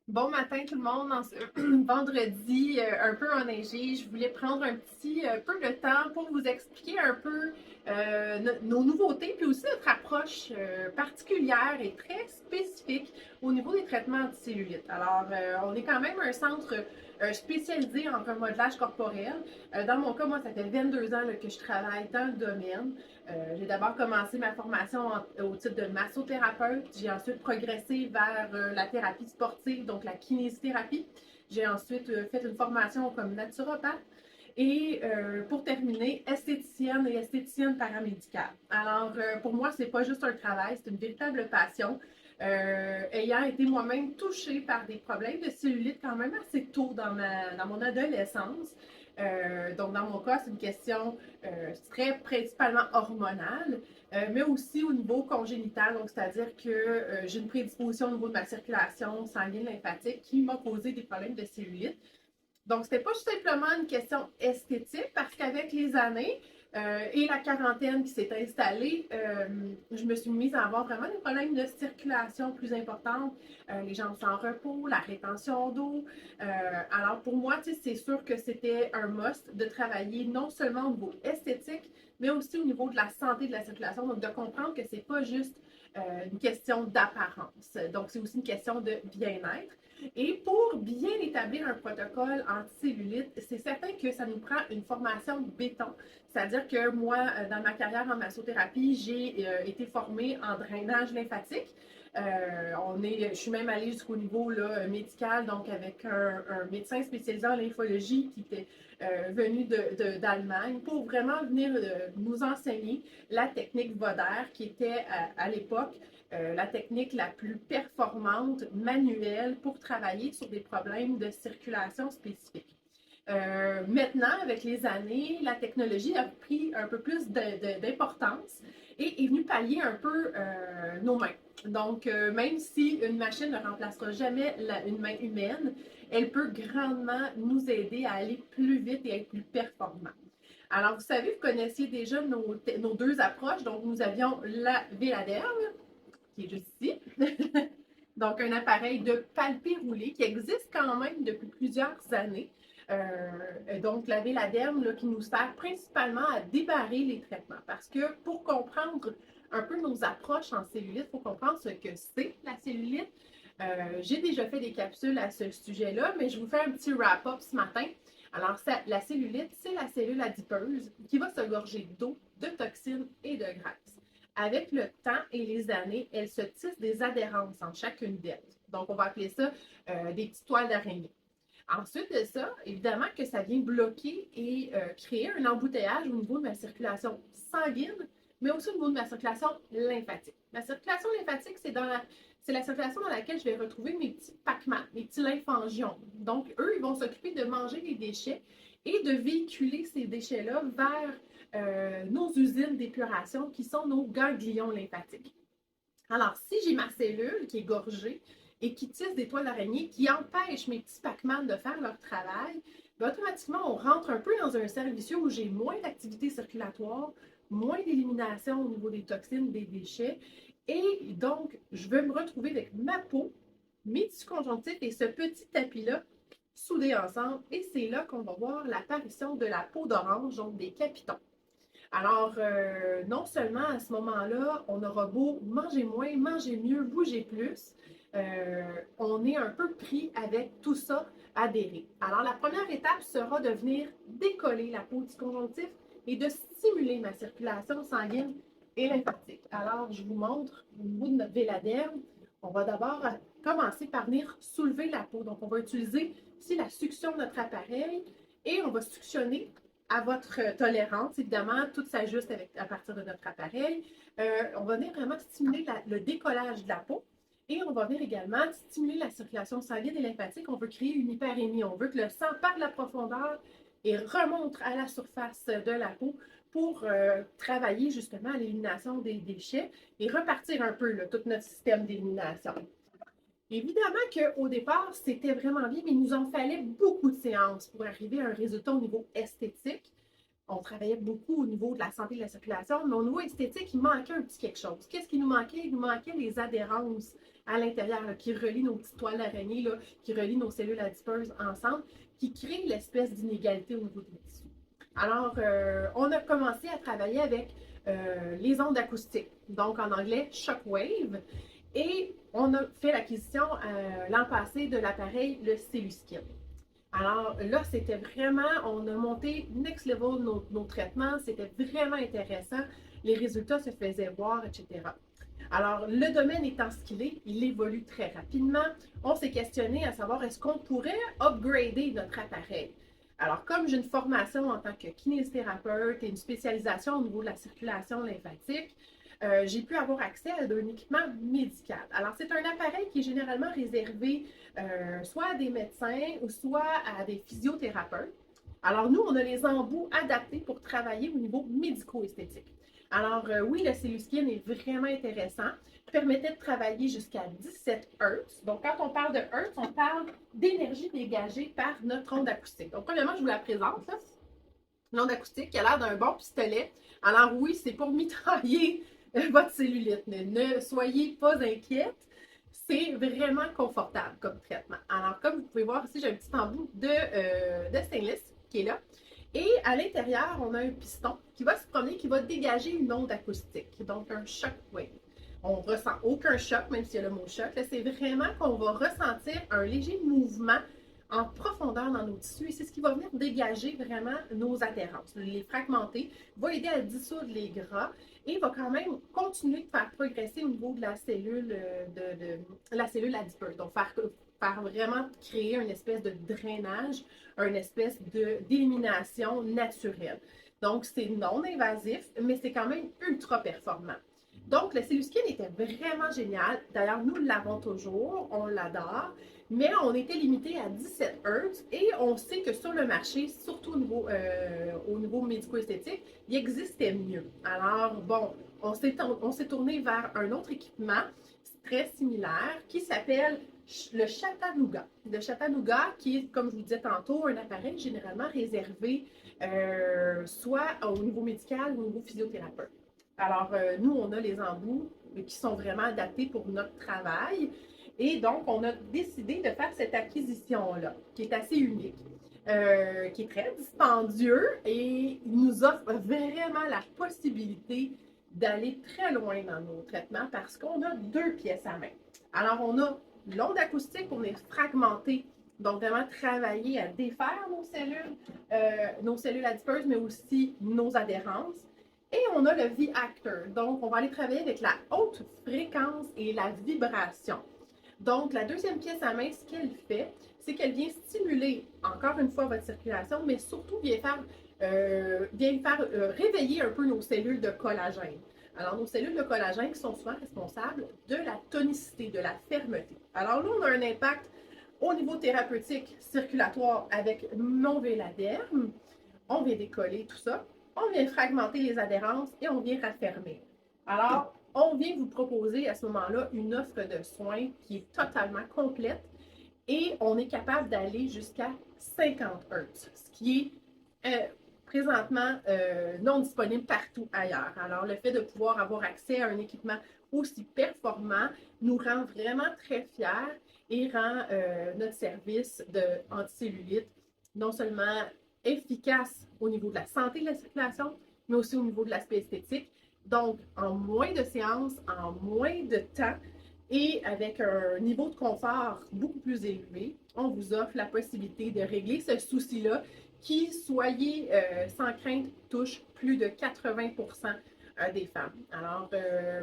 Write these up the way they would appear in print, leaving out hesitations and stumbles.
Bon matin tout le monde, en ce vendredi un peu enneigé. Je voulais prendre un petit peu de temps pour vous expliquer un peu nos nouveautés, puis aussi notre approche particulière et très spécifique au niveau des traitements anticellulite. Alors, on est quand même un centre spécialisé en remodelage corporel. Dans mon cas, moi, ça fait 22 ans là, que je travaille dans le domaine. J'ai d'abord commencé ma formation au titre de massothérapeute. J'ai ensuite progressé vers la thérapie sportive, donc la kinésithérapie. J'ai ensuite fait une formation comme naturopathe. Et pour terminer, esthéticienne et esthéticienne paramédicale. Alors, pour moi, c'est pas juste un travail, c'est une véritable passion. Ayant été moi-même touchée par des problèmes de cellulite quand même assez tôt dans mon adolescence. Donc, dans mon cas, c'est une question très principalement hormonale, mais aussi au niveau congénital, donc c'est-à-dire que j'ai une prédisposition au niveau de ma circulation sanguine lymphatique qui m'a causé des problèmes de cellulite. Donc, c'était pas simplement une question esthétique parce qu'avec les années et la quarantaine qui s'est installée, je me suis mise à avoir vraiment des problèmes de circulation plus importants, les jambes sans repos, la rétention d'eau. Alors, pour moi, c'est sûr que c'était un must de travailler non seulement au niveau esthétique, mais aussi au niveau de la santé de la circulation. Donc, de comprendre que c'est pas juste une question d'apparence. Donc, c'est aussi une question de bien-être. Et pour bien établir un protocole anticellulite, c'est certain que ça nous prend une formation béton. C'est-à-dire que moi, dans ma carrière en massothérapie, j'ai été formée en drainage lymphatique. Je suis même allée jusqu'au niveau là, médical, donc avec un médecin spécialisé en lymphologie qui était venu d'Allemagne pour vraiment venir nous enseigner la technique Voder qui était à l'époque la technique la plus performante manuelle pour travailler sur des problèmes de circulation spécifiques. Maintenant, avec les années, la technologie a pris un peu plus d'importance et est venue pallier un peu nos mains. Donc, même si une machine ne remplacera jamais une main humaine, elle peut grandement nous aider à aller plus vite et à être plus performants. Alors, vous savez, vous connaissiez déjà nos deux approches. Donc, nous avions la Véladerme, qui est juste ici. Donc, un appareil de palpé roulé qui existe quand même depuis plusieurs années. Donc, la Véladerme là, qui nous sert principalement à débarrer les traitements. Parce que pour comprendre un peu nos approches en cellulite, il faut comprendre ce que c'est la cellulite. J'ai déjà fait des capsules à ce sujet-là, mais je vous fais un petit wrap-up ce matin. Alors, la cellulite, c'est la cellule adipeuse qui va se gorger d'eau, de toxines et de graisse. Avec le temps et les années, elles se tissent des adhérences en chacune d'elles. Donc, on va appeler ça des petites toiles d'araignée. Ensuite de ça, évidemment que ça vient bloquer et créer un embouteillage au niveau de ma circulation sanguine, mais aussi au niveau de ma circulation lymphatique. Ma circulation lymphatique, c'est la circulation dans laquelle je vais retrouver mes petits Pac-Man, mes petits lymphangiomes. Donc, eux, ils vont s'occuper de manger les déchets et de véhiculer ces déchets-là vers nos usines d'épuration qui sont nos ganglions lymphatiques. Alors, si j'ai ma cellule qui est gorgée et qui tisse des toiles d'araignée qui empêchent mes petits Pac-Man de faire leur travail, bien, automatiquement, on rentre un peu dans un cercle vicieux où j'ai moins d'activité circulatoire, moins d'élimination au niveau des toxines, des déchets. Et donc, je vais me retrouver avec ma peau, mes tissus conjonctifs et ce petit tapis-là soudés ensemble. Et c'est là qu'on va voir l'apparition de la peau d'orange, donc des capitons. Alors, non seulement à ce moment-là, on aura beau manger moins, manger mieux, bouger plus, on est un peu pris avec tout ça adhéré. Alors, la première étape sera de venir décoller la peau du conjonctif et de stimuler ma circulation sanguine et lymphatique. Alors, je vous montre au niveau de notre véladerme, on va d'abord commencer par venir soulever la peau. Donc, on va utiliser ici la succion de notre appareil et on va suctionner à votre tolérance. Évidemment, tout s'ajuste à partir de notre appareil. On va venir vraiment stimuler le décollage de la peau et on va venir également stimuler la circulation sanguine et lymphatique. On veut créer une hyperémie. On veut que le sang parte de la profondeur et remonte à la surface de la peau pour travailler justement à l'élimination des déchets et repartir un peu là, tout notre système d'élimination. Évidemment qu'au départ, c'était vraiment bien, mais il nous en fallait beaucoup de séances pour arriver à un résultat au niveau esthétique. On travaillait beaucoup au niveau de la santé de la circulation, mais au niveau esthétique, il manquait un petit quelque chose. Qu'est-ce qui nous manquait? Il nous manquait les adhérences à l'intérieur, là, qui relie nos petites toiles d'araignée, là, qui relie nos cellules adipeuses ensemble, qui crée l'espèce d'inégalité au niveau des tissus. Alors, on a commencé à travailler avec les ondes acoustiques, donc en anglais Shockwave, et on a fait l'acquisition l'an passé de l'appareil, le Celluskin. Alors là, c'était vraiment, on a monté next level nos traitements, c'était vraiment intéressant, les résultats se faisaient voir, etc. Alors, le domaine étant ce qu'il est, il évolue très rapidement. On s'est questionné à savoir est-ce qu'on pourrait upgrader notre appareil. Alors, comme j'ai une formation en tant que kinésithérapeute et une spécialisation au niveau de la circulation lymphatique, j'ai pu avoir accès à un équipement médical. Alors, c'est un appareil qui est généralement réservé soit à des médecins ou soit à des physiothérapeutes. Alors, nous, on a les embouts adaptés pour travailler au niveau médico-esthétique. Alors, oui, le Celluskin est vraiment intéressant. Il permettait de travailler jusqu'à 17 Hz. Donc, quand on parle de Hertz, on parle d'énergie dégagée par notre onde acoustique. Donc, premièrement, je vous la présente. L'onde acoustique qui a l'air d'un bon pistolet. Alors, oui, c'est pour mitrailler votre cellulite. Ne soyez pas inquiète. C'est vraiment confortable comme traitement. Alors, comme vous pouvez voir ici, j'ai un petit embout de stainless qui est là. Et à l'intérieur, on a un piston qui va se promener, qui va dégager une onde acoustique, donc un shockwave. On ne ressent aucun choc, même s'il y a le mot choc. C'est vraiment qu'on va ressentir un léger mouvement en profondeur dans nos tissus et c'est ce qui va venir dégager vraiment nos adhérences, les fragmenter, va aider à dissoudre les gras et va quand même continuer de faire progresser au niveau de la cellule, la cellule adipeuse. Donc, faire vraiment créer une espèce de drainage, une espèce d'élimination naturelle. Donc, c'est non invasif, mais c'est quand même ultra performant. Donc, le Celluskin était vraiment génial. D'ailleurs, nous l'avons toujours, on l'adore, mais on était limité à 17 Hz et on sait que sur le marché, surtout au niveau médico-esthétique, il existait mieux. Alors, bon, on s'est tourné vers un autre équipement très similaire qui s'appelle le Chattanooga. Le Chattanooga, qui est, comme je vous disais tantôt, un appareil généralement réservé soit au niveau médical ou au niveau physiothérapeute. Alors, nous, on a les embouts qui sont vraiment adaptés pour notre travail. Et donc, on a décidé de faire cette acquisition-là, qui est assez unique, qui est très dispendieux et nous offre vraiment la possibilité d'aller très loin dans nos traitements parce qu'on a deux pièces à main. Alors, on a l'onde acoustique pour les fragmenter, donc vraiment travailler à défaire nos cellules adipeuses, mais aussi nos adhérences. Et on a le V-Actor, donc on va aller travailler avec la haute fréquence et la vibration. Donc, la deuxième pièce à main, ce qu'elle fait, c'est qu'elle vient stimuler encore une fois votre circulation, mais surtout vient faire réveiller un peu nos cellules de collagène. Alors, nos cellules de collagène qui sont souvent responsables de la tonicité, de la fermeté. Alors là, on a un impact au niveau thérapeutique circulatoire avec mon véladerme. On vient décoller tout ça. On vient fragmenter les adhérences et on vient raffermir. Alors, on vient vous proposer à ce moment-là une offre de soins qui est totalement complète et on est capable d'aller jusqu'à 50 Hz, ce qui est présentement non disponible partout ailleurs. Alors, le fait de pouvoir avoir accès à un équipement aussi performant nous rend vraiment très fiers et rend notre service de anticellulite non seulement efficace au niveau de la santé de la circulation, mais aussi au niveau de l'aspect esthétique. Donc, en moins de séances, en moins de temps et avec un niveau de confort beaucoup plus élevé, on vous offre la possibilité de régler ce souci-là qui, soyez sans crainte, touche plus de 80% des femmes. Alors,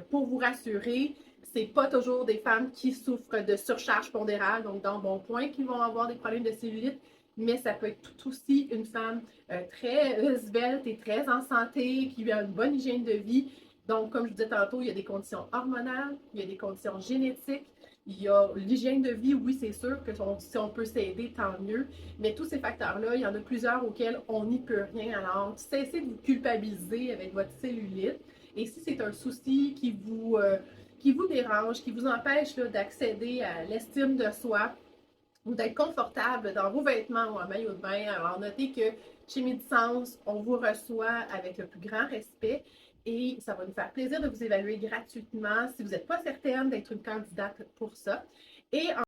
pour vous rassurer, c'est pas toujours des femmes qui souffrent de surcharge pondérale, donc d'embonpoint, qui vont avoir des problèmes de cellulite, mais ça peut être tout aussi une femme très svelte et très en santé, qui a une bonne hygiène de vie. Donc, comme je vous disais tantôt, il y a des conditions hormonales, il y a des conditions génétiques, il y a l'hygiène de vie, oui, c'est sûr que si on peut s'aider, tant mieux. Mais tous ces facteurs-là, il y en a plusieurs auxquels on n'y peut rien. Alors, cessez de vous culpabiliser avec votre cellulite. Et si c'est un souci qui vous dérange, qui vous empêche d'accéder à l'estime de soi, ou d'être confortable dans vos vêtements ou en maillot de bain. Alors, notez que chez Médisens, on vous reçoit avec le plus grand respect et ça va nous faire plaisir de vous évaluer gratuitement si vous n'êtes pas certaine d'être une candidate pour ça. Et